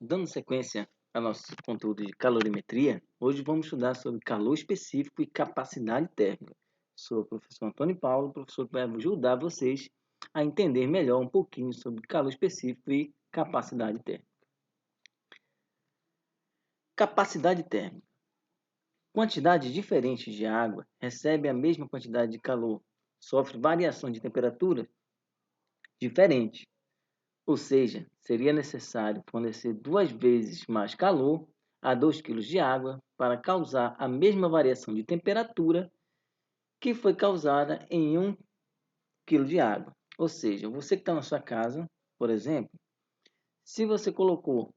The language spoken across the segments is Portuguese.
Dando sequência ao nosso conteúdo de calorimetria, hoje vamos estudar sobre calor específico e capacidade térmica. Sou o professor Antônio Paulo, professor que vai ajudar vocês a entender melhor um pouquinho sobre calor específico e capacidade térmica. Capacidade térmica. Quantidades diferentes de água recebem a mesma quantidade de calor, sofre variação de temperatura diferente. Ou seja, seria necessário fornecer 2 vezes mais calor a 2 kg de água para causar a mesma variação de temperatura que foi causada em 1 kg de água. Ou seja, você que está na sua casa, por exemplo, se você colocou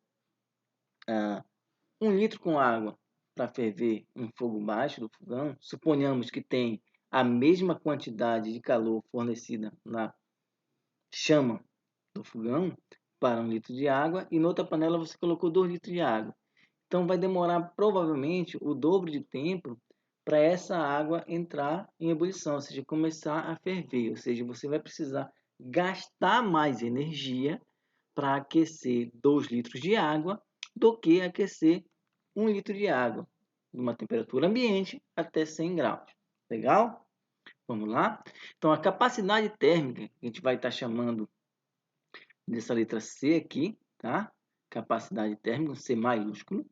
1 litro com água para ferver em fogo baixo do fogão, suponhamos que tem a mesma quantidade de calor fornecida na chama do fogão para 1 litro de água e noutra panela você colocou 2 litros de água. Então vai demorar provavelmente o dobro de tempo para essa água entrar em ebulição, ou seja, começar a ferver. Ou seja, você vai precisar gastar mais energia para aquecer 2 litros de água do que aquecer 1 litro de água, numa temperatura ambiente até 100 graus. Legal? Vamos lá? Então, a capacidade térmica, que a gente vai estar chamando dessa letra C aqui, tá? Capacidade térmica, C maiúsculo,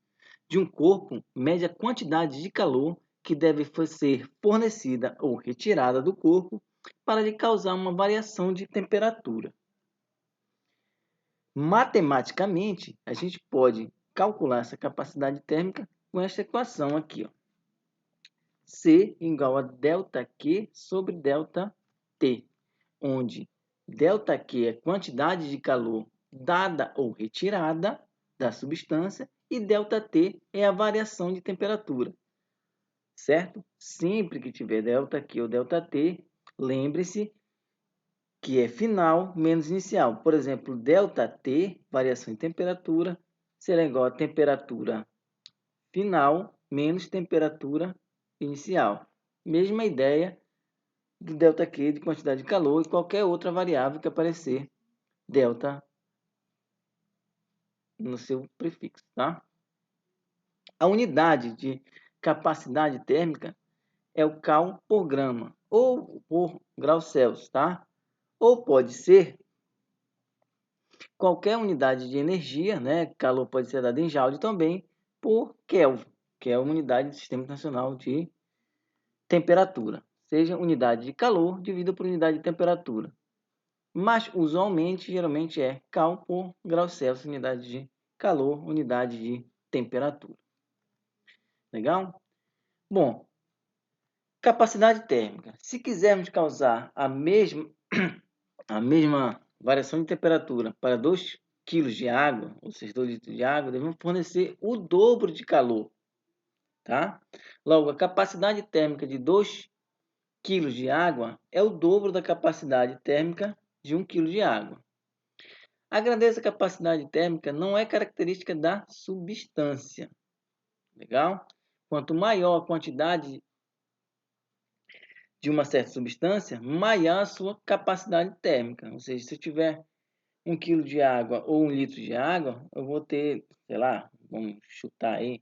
de um corpo mede a quantidade de calor que deve ser fornecida ou retirada do corpo para lhe causar uma variação de temperatura. Matematicamente, a gente pode calcular essa capacidade térmica com esta equação aqui, ó. C igual a ΔQ sobre ΔT, onde ΔQ é a quantidade de calor dada ou retirada da substância e ΔT é a variação de temperatura, certo? Sempre que tiver ΔQ ou ΔT, lembre-se que é final menos inicial. Por exemplo, ΔT, variação de temperatura, será igual a temperatura final menos temperatura inicial. Mesma ideia do ΔQ de quantidade de calor e qualquer outra variável que aparecer delta no seu prefixo, tá? A unidade de capacidade térmica é o cal por grama ou por grau Celsius, tá? Ou pode ser qualquer unidade de energia, né? Calor pode ser dado em joule também, por Kelvin, que é a unidade do Sistema Internacional de Temperatura. Seja unidade de calor dividida por unidade de temperatura. Mas, usualmente, geralmente é cal por grau Celsius, unidade de calor, unidade de temperatura. Legal? Bom, capacidade térmica. Se quisermos causar a mesma variação de temperatura para 2 kg de água, ou seja, 2 litros de água, devemos fornecer o dobro de calor. Tá? Logo, a capacidade térmica de 2 kg de água é o dobro da capacidade térmica de 1 kg de água. A grandeza da capacidade térmica não é característica da substância. Legal? Quanto maior a quantidade de uma certa substância, maior a sua capacidade térmica. Ou seja, se eu tiver 1 kg de água ou 1 litro de água, eu vou ter, sei lá, vamos chutar aí,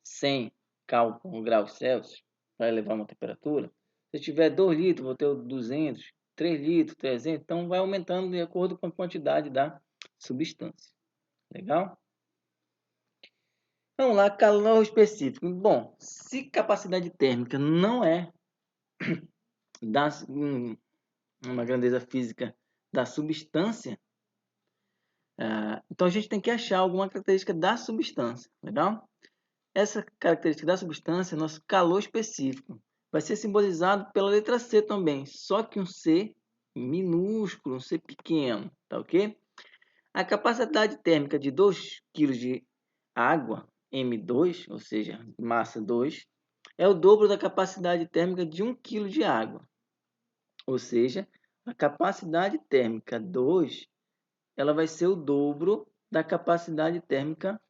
100 cal por grau Celsius para elevar uma temperatura. Se eu tiver 2 litros, vou ter 200, 3 litros, 300. Então, vai aumentando de acordo com a quantidade da substância. Legal? Vamos lá, calor específico. Bom, se capacidade térmica não é uma grandeza física da substância, então a gente tem que achar alguma característica da substância, legal? Essa característica da substância é nosso calor específico. Vai ser simbolizado pela letra C também, só que um C minúsculo, um C pequeno, tá ok? A capacidade térmica de 2 kg de água, M2, ou seja, massa 2, é o dobro da capacidade térmica de 1 kg de água. Ou seja, a capacidade térmica 2, ela vai ser o dobro da capacidade térmica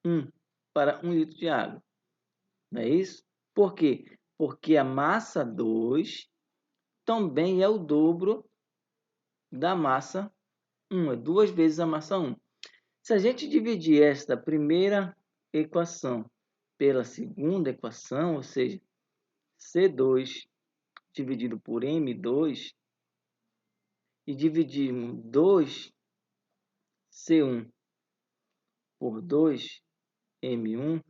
1 para 1 litro de água. Não é isso? Por quê? Porque a massa 2 também é o dobro da massa 1, é 2 vezes a massa 1. Se a gente dividir esta primeira equação pela segunda equação, ou seja, C2 dividido por M2, e dividirmos 2C1 por 2M1,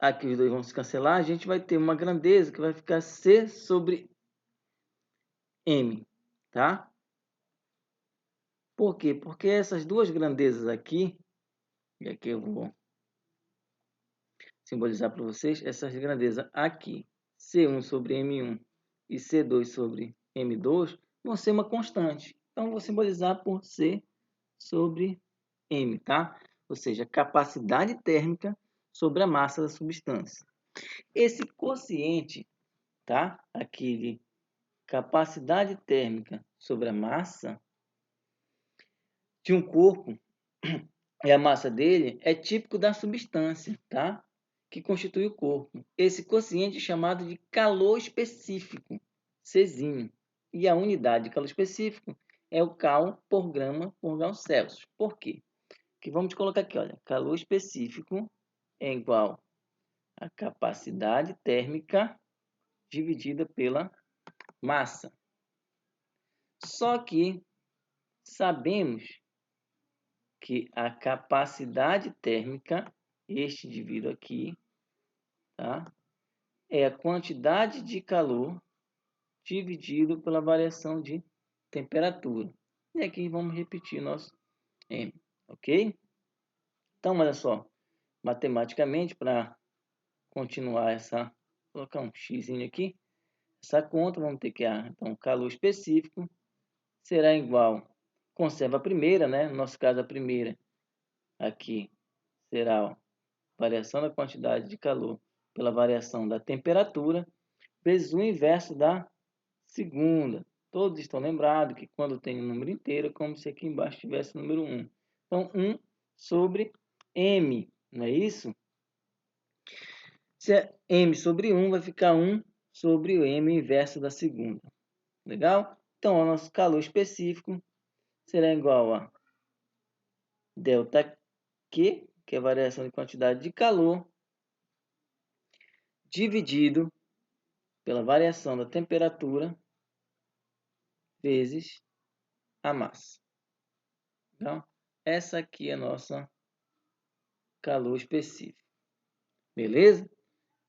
aqui os dois vão se cancelar, a gente vai ter uma grandeza que vai ficar C sobre M, tá? Por quê? Porque essas duas grandezas aqui, e aqui eu vou simbolizar para vocês, essas grandezas aqui, C1 sobre M1 e C2 sobre M2, vão ser uma constante. Então, vou simbolizar por C sobre M, tá? Ou seja, capacidade térmica sobre a massa da substância. Esse quociente, tá? Aqui de capacidade térmica sobre a massa de um corpo, e a massa dele é típico da substância, tá? Que constitui o corpo. Esse quociente é chamado de calor específico, Czinho. E a unidade de calor específico é o cal por grama por grau Celsius. Por quê? Que vamos colocar aqui, olha, calor específico é igual a capacidade térmica dividida pela massa. Só que sabemos que a capacidade térmica, este indivíduo aqui, tá? É a quantidade de calor dividido pela variação de temperatura. E aqui vamos repetir nosso M, ok? Então, olha só, matematicamente, para continuar essa, vou colocar um x aqui, essa conta, vamos ter que, então, calor específico será igual, conserva a primeira, né? No nosso caso, a primeira aqui será a variação da quantidade de calor pela variação da temperatura, vezes o inverso da segunda. Todos estão lembrados que quando tem um número inteiro, é como se aqui embaixo tivesse o número 1. Então, 1 sobre M, não é isso? Se é M sobre 1, vai ficar 1 sobre o M inverso da segunda. Legal? Então, o nosso calor específico será igual a ΔQ, que é a variação de quantidade de calor, dividido pela variação da temperatura, vezes a massa. Então, essa aqui é a nossa calor específico. Beleza?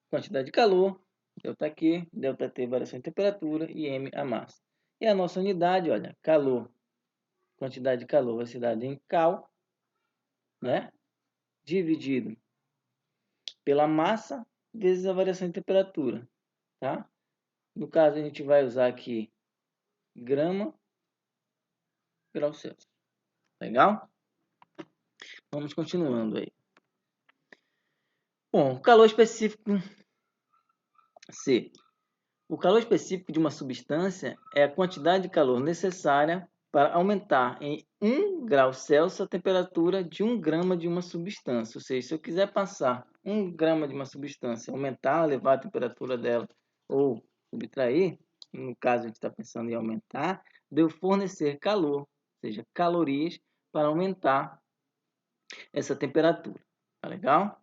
Quantidade de calor, ΔQ, ΔT, variação de temperatura e M, a massa. E a nossa unidade, olha, calor, quantidade de calor vai ser dada em cal, né? Dividido pela massa vezes a variação de temperatura, tá? No caso, a gente vai usar aqui grama grau Celsius. Legal? Vamos continuando aí. Bom, calor específico C. O calor específico de uma substância é a quantidade de calor necessária para aumentar em 1 grau Celsius a temperatura de 1 grama de uma substância. Ou seja, se eu quiser passar 1 grama de uma substância, aumentar, elevar a temperatura dela ou subtrair, no caso a gente está pensando em aumentar, devo fornecer calor, ou seja, calorias, para aumentar essa temperatura. Tá legal?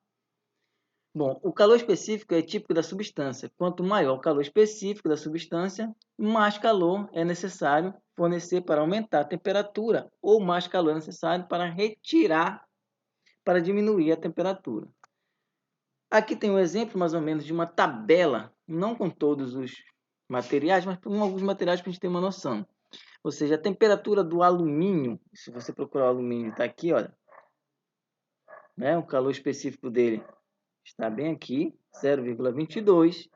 Bom, o calor específico é típico da substância. Quanto maior o calor específico da substância, mais calor é necessário fornecer para aumentar a temperatura, ou mais calor é necessário para retirar, para diminuir a temperatura. Aqui tem um exemplo, mais ou menos, de uma tabela, não com todos os materiais, mas com alguns materiais para a gente ter uma noção. Ou seja, a temperatura do alumínio, se você procurar o alumínio, está aqui, olha, né, o calor específico dele está bem aqui, 0,22.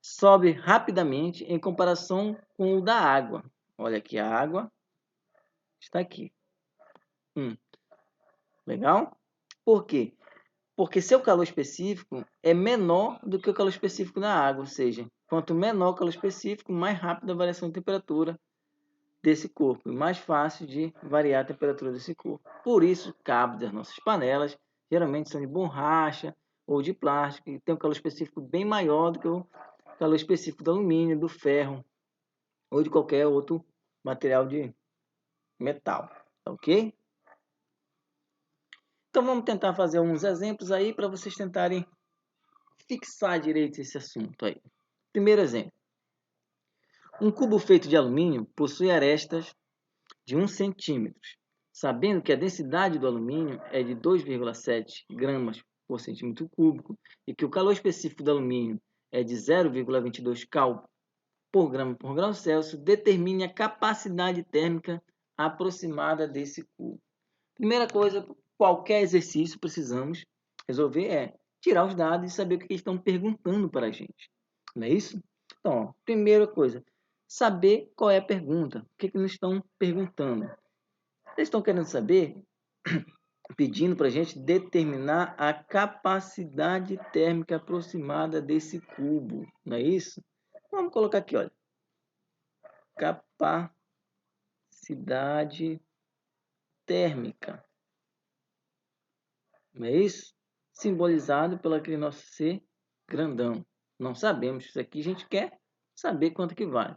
Sobe rapidamente em comparação com o da água. Olha aqui, a água está aqui. Legal? Por quê? Porque seu calor específico é menor do que o calor específico da água. Ou seja, quanto menor o calor específico, mais rápida a variação de temperatura desse corpo. E mais fácil de variar a temperatura desse corpo. Por isso, cabos das nossas panelas geralmente são de borracha ou de plástico. E tem um calor específico bem maior do que o calor específico do alumínio, do ferro ou de qualquer outro material de metal, ok? Então, vamos tentar fazer alguns exemplos aí para vocês tentarem fixar direito esse assunto aí. Primeiro exemplo. Um cubo feito de alumínio possui arestas de 1 centímetro. Sabendo que a densidade do alumínio é de 2,7 gramas por centímetro cúbico e que o calor específico do alumínio é de 0,22 cal por grama por grau Celsius, determine a capacidade térmica aproximada desse cubo. Primeira coisa, qualquer exercício precisamos resolver é tirar os dados e saber o que eles estão perguntando para a gente. Não é isso? Então, ó, primeira coisa, saber qual é a pergunta. O que eles estão perguntando? Eles estão querendo saber, pedindo para a gente determinar a capacidade térmica aproximada desse cubo. Não é isso? Vamos colocar aqui, olha. Capacidade térmica. Não é isso? Simbolizado pelo aquele nosso C grandão. Não sabemos isso aqui, a gente quer saber quanto que vale.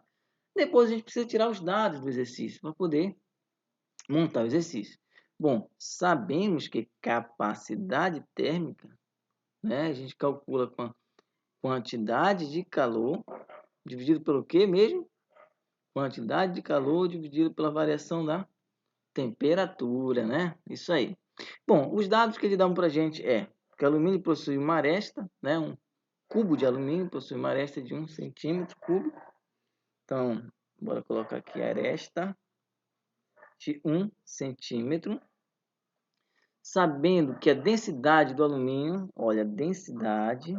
Depois a gente precisa tirar os dados do exercício para poder montar o exercício. Bom, sabemos que capacidade térmica, né, a gente calcula com a quantidade de calor dividido pelo quê mesmo? Quantidade de calor dividido pela variação da temperatura, né? Isso aí. Bom, os dados que ele dá para a gente é que o alumínio possui uma aresta, né? Um cubo de alumínio possui uma aresta de 1 centímetro cúbico. Então, bora colocar aqui a aresta de 1 centímetro. Sabendo que a densidade do alumínio, olha, a densidade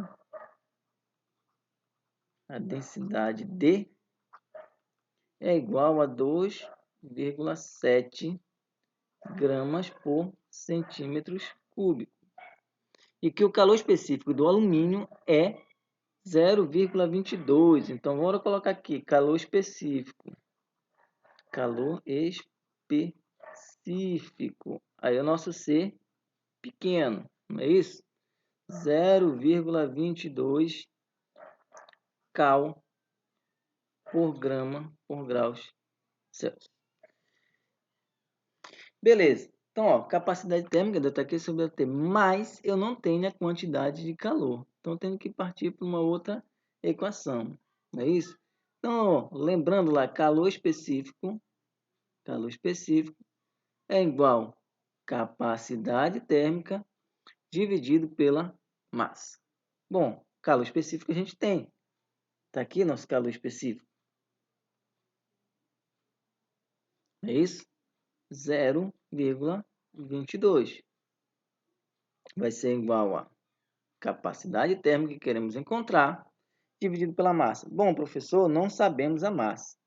D é igual a 2,7 gramas por centímetros cúbicos. E que o calor específico do alumínio é 0,22. Então, vamos colocar aqui, calor específico. Calor específico. Aí o nosso C pequeno, não é isso? 0,22 cal por grama por graus Celsius. Beleza. Então, ó, capacidade térmica deu aqui sobre a T, mas eu não tenho a quantidade de calor. Então, eu tenho que partir para uma outra equação. Não é isso? Então, ó, lembrando lá, calor específico é igual a capacidade térmica dividido pela massa. Bom, calor específico a gente tem. Está aqui nosso calor específico. É isso? 0,22. Vai ser igual a capacidade térmica que queremos encontrar dividido pela massa. Bom, professor, não sabemos a massa.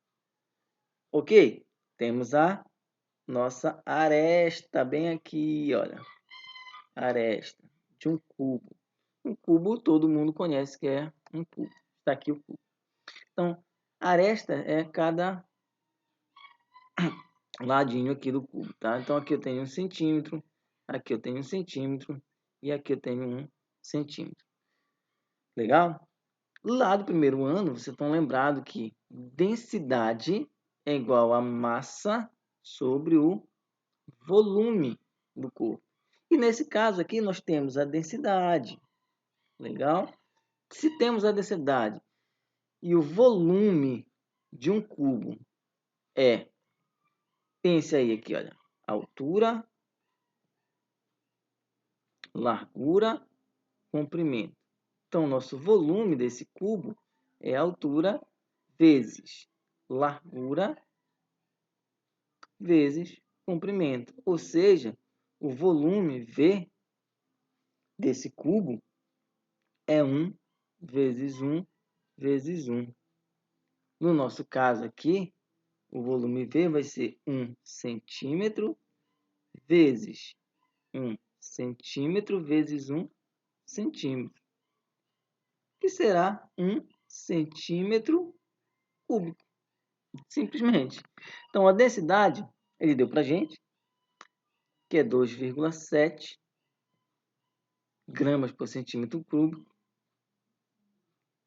Ok? Temos a nossa aresta bem aqui, olha. Aresta de um cubo. Um cubo todo mundo conhece que é um cubo. Está aqui o cubo. Então, aresta é cada ladinho aqui do cubo, tá? Então, aqui eu tenho 1 centímetro, aqui eu tenho 1 centímetro e aqui eu tenho 1 centímetro. Legal? Lá do primeiro ano, vocês estão lembrados que densidade é igual a massa sobre o volume do corpo. E nesse caso aqui, nós temos a densidade. Legal? Se temos a densidade e o volume de um cubo pense aí aqui, olha, altura, largura, comprimento. Então, nosso volume desse cubo é altura vezes largura vezes comprimento. Ou seja, o volume V desse cubo é 1 vezes 1 vezes 1. No nosso caso aqui, o volume V vai ser 1 centímetro vezes 1 centímetro vezes 1 centímetro, que será 1 centímetro cúbico, simplesmente. Então, a densidade, ele deu para a gente, que é 2,7 gramas por centímetro cúbico,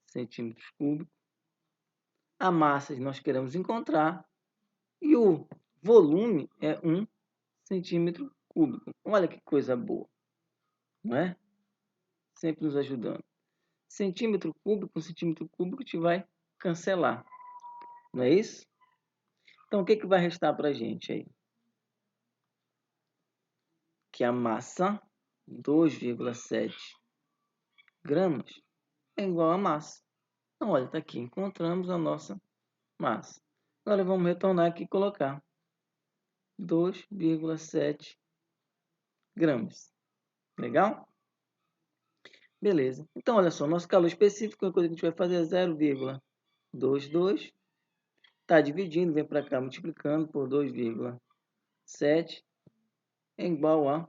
centímetros cúbicos. A massa nós queremos encontrar e o volume é 1 centímetro cúbico. Olha que coisa boa, não é? Sempre nos ajudando. Centímetro cúbico te vai cancelar, não é isso? Então, o que vai restar para a gente aí? Que a massa, 2,7 gramas, é igual a massa. Então, olha, está aqui, encontramos a nossa massa. Agora, vamos retornar aqui e colocar 2,7 gramas. Legal? Beleza. Então, olha só, nosso calor específico, a coisa que a gente vai fazer é 0,22. Está dividindo, vem para cá, multiplicando por 2,7 é igual a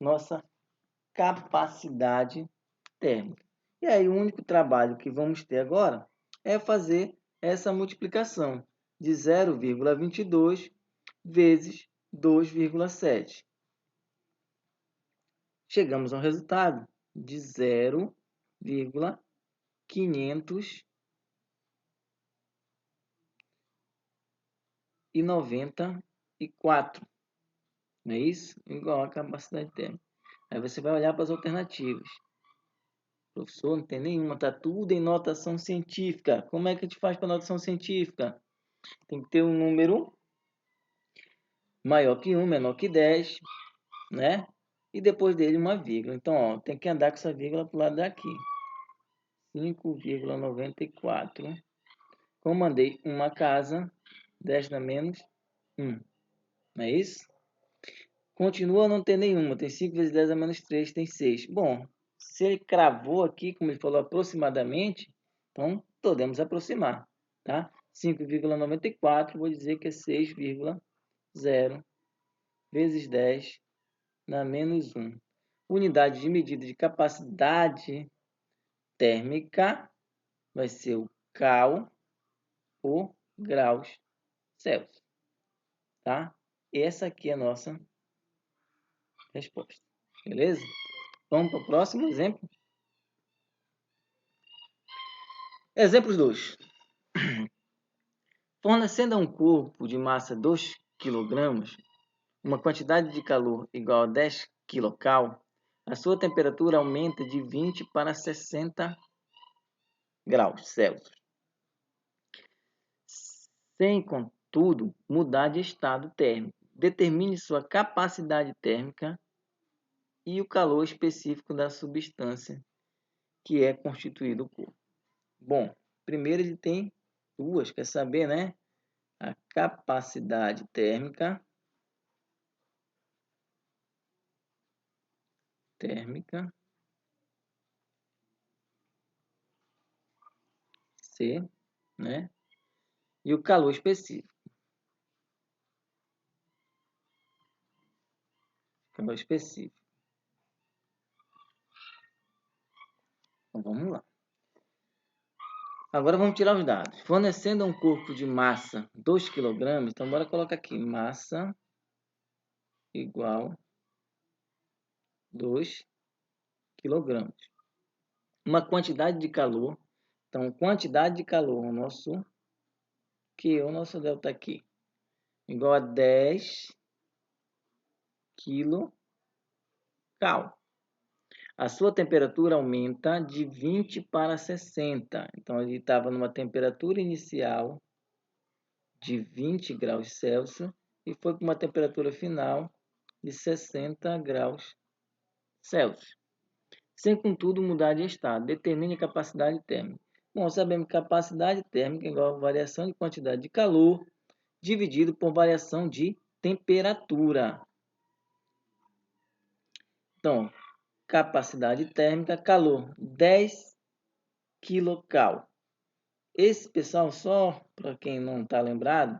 nossa capacidade térmica. E aí, o único trabalho que vamos ter agora é fazer essa multiplicação de 0,22 vezes 2,7. Chegamos ao resultado de 0,594. Não é isso? Igual a capacidade térmica. Aí você vai olhar para as alternativas. Professor, não tem nenhuma, está tudo em notação científica. Como é que a gente faz para notação científica? Tem que ter um número maior que 1, menor que 10, né? E depois dele uma vírgula. Então, ó, tem que andar com essa vírgula para o lado daqui. 5,94. Como mandei uma casa, 10 dá menos 1. Não é isso? Continua a não ter nenhuma. Tem 5 vezes 10 a menos 3, tem 6. Bom, se ele cravou aqui, como ele falou, aproximadamente, então podemos aproximar, tá? 5,94, vou dizer que é 6,0 vezes 10 na menos 1. Unidade de medida de capacidade térmica vai ser o cal por graus Celsius, tá? Essa aqui é a nossa resposta, beleza? Vamos para o próximo exemplo. Exemplo 2. Fornecendo a um corpo de massa 2 kg, uma quantidade de calor igual a 10 kcal, a sua temperatura aumenta de 20 para 60 graus Celsius, sem, contudo, mudar de estado térmico. Determine sua capacidade térmica e o calor específico da substância que é constituído o corpo. Bom, primeiro ele tem duas, quer saber, né? A capacidade térmica, C, né? E o calor específico. Calor específico. Então, vamos lá. Agora vamos tirar os dados. Fornecendo a um corpo de massa 2 kg, então bora colocar aqui, massa igual 2 kg. Uma quantidade de calor, então quantidade de calor, o nosso delta aqui, igual a 10 kcal. A sua temperatura aumenta de 20 para 60. Então, ele estava numa temperatura inicial de 20 graus Celsius e foi para uma temperatura final de 60 graus Celsius. Sem, contudo, mudar de estado. Determine a capacidade térmica. Bom, sabemos que capacidade térmica é igual a variação de quantidade de calor dividido por variação de temperatura. Então, capacidade térmica, calor, 10 kcal. Esse, pessoal, só para quem não está lembrado,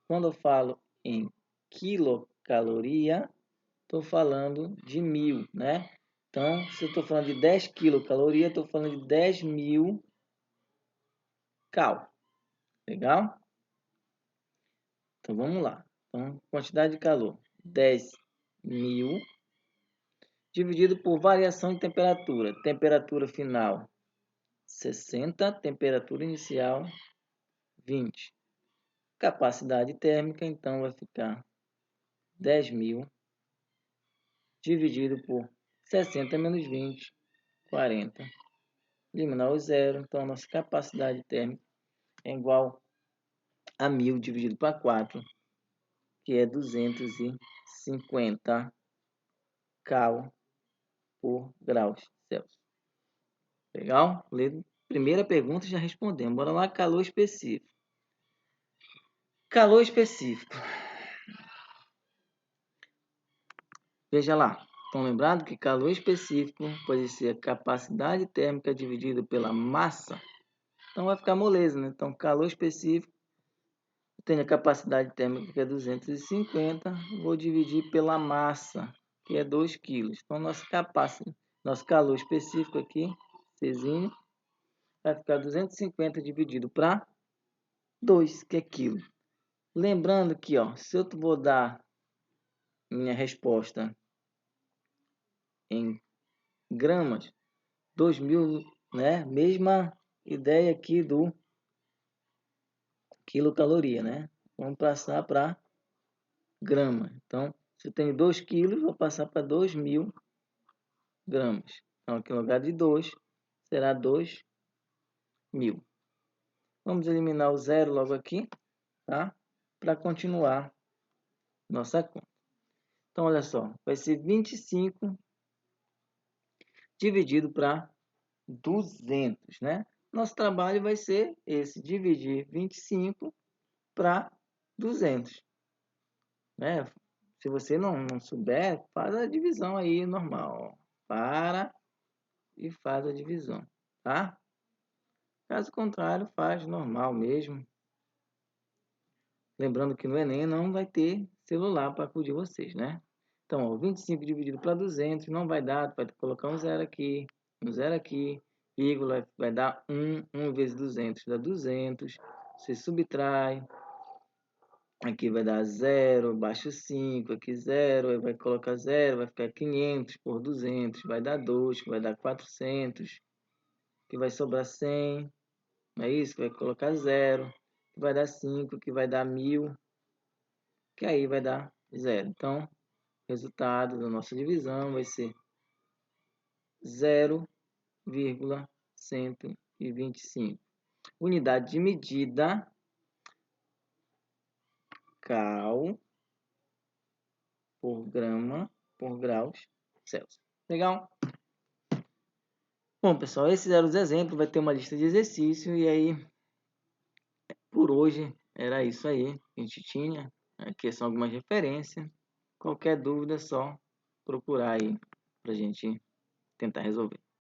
quando eu falo em quilocaloria, estou falando de 1000, né? Então, se eu estou falando de 10 quilocaloria, estou falando de 10.000 cal. Legal? Então, vamos lá. Então, quantidade de calor, 10.000, dividido por variação de temperatura. Temperatura final, 60. Temperatura inicial, 20. Capacidade térmica, então, vai ficar 10.000 dividido por 60 menos 20, 40. Eliminar o zero, então a nossa capacidade térmica é igual a 1000 dividido para 4, que é 250 cal por graus Celsius. Legal? Primeira pergunta já respondemos. Bora lá, calor específico. Calor específico. Veja lá. Estão lembrados que calor específico pode ser a capacidade térmica dividida pela massa. Então vai ficar moleza, né? Então calor específico tem a capacidade térmica que é 250, vou dividir pela massa, que é 2 kg. Então nosso calor específico aqui, Czinho, vai ficar 250 dividido para 2, que é quilo. Lembrando que, ó, se eu vou dar minha resposta em gramas, 2000, né? Mesma ideia aqui do quilocaloria, né? Vamos passar para grama. Então, se eu tenho 2 quilos, vou passar para 2000 gramas. Então, aqui no lugar de 2, será 2000. Vamos eliminar o zero logo aqui, tá? Para continuar nossa conta. Então, olha só, vai ser 25 dividido para 200, né? Nosso trabalho vai ser esse, dividir 25 para 200, né? Se você não souber, faz a divisão aí normal, ó. Para e faz a divisão, tá? Caso contrário, faz normal mesmo. Lembrando que no Enem não vai ter celular para acudir vocês, né? Então, ó, 25 dividido para 200 não vai dar, vai colocar um zero aqui, vírgula, vai dar 1 vezes 200 dá 200. Você subtrai, aqui vai dar 0, baixa 5, aqui 0, aí vai colocar 0, vai ficar 500 por 200, vai dar 2, que vai dar 400, que vai sobrar 100, é isso, vai colocar 0, que vai dar 5, que vai dar 1000, que aí vai dar 0. Então, o resultado da nossa divisão vai ser 0,125. Unidade de medida, cal por grama por graus Celsius. Legal? Bom, pessoal, esses eram os exemplos. Vai ter uma lista de exercício. E aí, por hoje, era isso aí que a gente tinha. Aqui são algumas referências. Qualquer dúvida é só procurar aí para a gente tentar resolver.